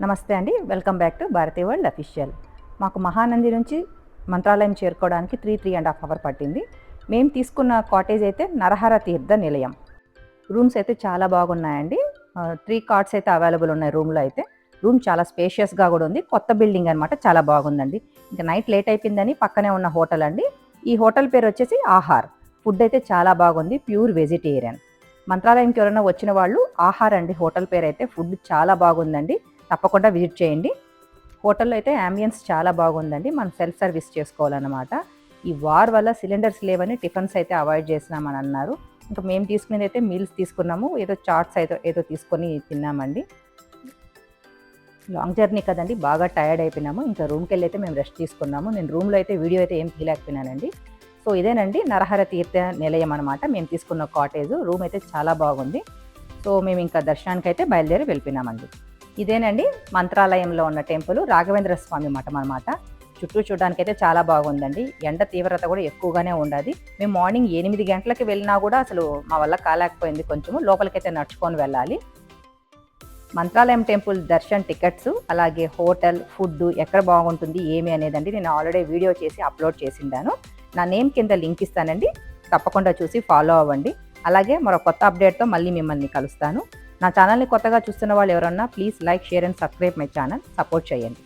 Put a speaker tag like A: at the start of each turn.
A: నమస్తే అండి, welcome back to Bharathi world official. మాకు మహానంది నుంచి మంత్రాలయం చేరుకోవడానికి 3.5 అవర్ పట్టింది. మేము తీసుకున్న కాటేజ్ అయితే నరహర తీర్థ నిలయం. రూమ్స్ అయితే చాలా బాగున్నాయండి. 3 కార్ట్స్ అయితే అవైలబుల్ ఉన్నాయి రూమ్లో అయితే. రూమ్ చాలా స్పేషియస్గా కూడా ఉంది. కొత్త బిల్డింగ్ అనమాట, చాలా బాగుందండి. ఇంకా నైట్ లేట్ అయిపోయిందని పక్కనే ఉన్న హోటల్ అండి. ఈ హోటల్ పేరు వచ్చేసి ఆహార్. ఫుడ్ అయితే చాలా బాగుంది, ప్యూర్ వెజిటేరియన్. మంత్రాలయంకి ఎవరైనా వచ్చిన వాళ్ళు ఆహార్ అండి హోటల్ పేరు అయితే. ఫుడ్ చాలా బాగుందండి, తప్పకుండా విజిట్ చేయండి. హోటల్లో అయితే యాంబియన్స్ చాలా బాగుందండి. మనం సెల్ఫ్ సర్వీస్ చేసుకోవాలన్నమాట. ఈ వార్ వల్ల సిలిండర్స్ లేవని టిఫిన్స్ అయితే అవాయిడ్ చేసినామని అన్నారు. ఇంకా మేము తీసుకునేది అయితే మీల్స్ తీసుకున్నాము. ఏదో చాట్స్ ఏదో తీసుకొని తిన్నామండి. లాంగ్ జర్నీ కదండి, బాగా టైర్డ్ అయిపోయినాము. ఇంకా రూమ్కి వెళ్ళి అయితే మేము రెస్ట్ తీసుకున్నాము. నేను రూమ్లో అయితే వీడియో అయితే ఏం తీయలేకపోయినానండి. సో ఇదేనండి నరహర తీర్థ నిలయం అనమాట. మేము తీసుకున్న కాటేజ్. రూమ్ అయితే చాలా బాగుంది. సో మేము ఇంకా దర్శనానికి అయితే బయలుదేరి వెళ్ళిపోయినామండి. ఇదేనండి మంత్రాలయంలో ఉన్న టెంపుల్, రాఘవేంద్ర స్వామి మఠం అనమాట. చుట్టూ చూడడానికి అయితే చాలా బాగుందండి. ఎండ తీవ్రత కూడా ఎక్కువగానే ఉండదు. మేము మార్నింగ్ 8 గంటలకి వెళ్ళినా కూడా అసలు మా వల్ల కాలేకపోయింది. కొంచెము లోపలికైతే నడుచుకొని వెళ్ళాలి. మంత్రాలయం టెంపుల్ దర్శన్ టికెట్స్, అలాగే హోటల్ ఫుడ్ ఎక్కడ బాగుంటుంది ఏమి అనేదండి నేను ఆల్రెడీ వీడియో చేసి అప్లోడ్ చేసిండాను. నా నేమ్ కింద లింక్ ఇస్తానండి, తప్పకుండా చూసి ఫాలో అవ్వండి. అలాగే మరో కొత్త అప్డేట్తో మళ్ళీ మిమ్మల్ని కలుస్తాను. నా ఛానల్ని కొత్తగా చూస్తున్న వాళ్ళు ఎవరన్నా please like, share and subscribe my channel. Support చేయండి.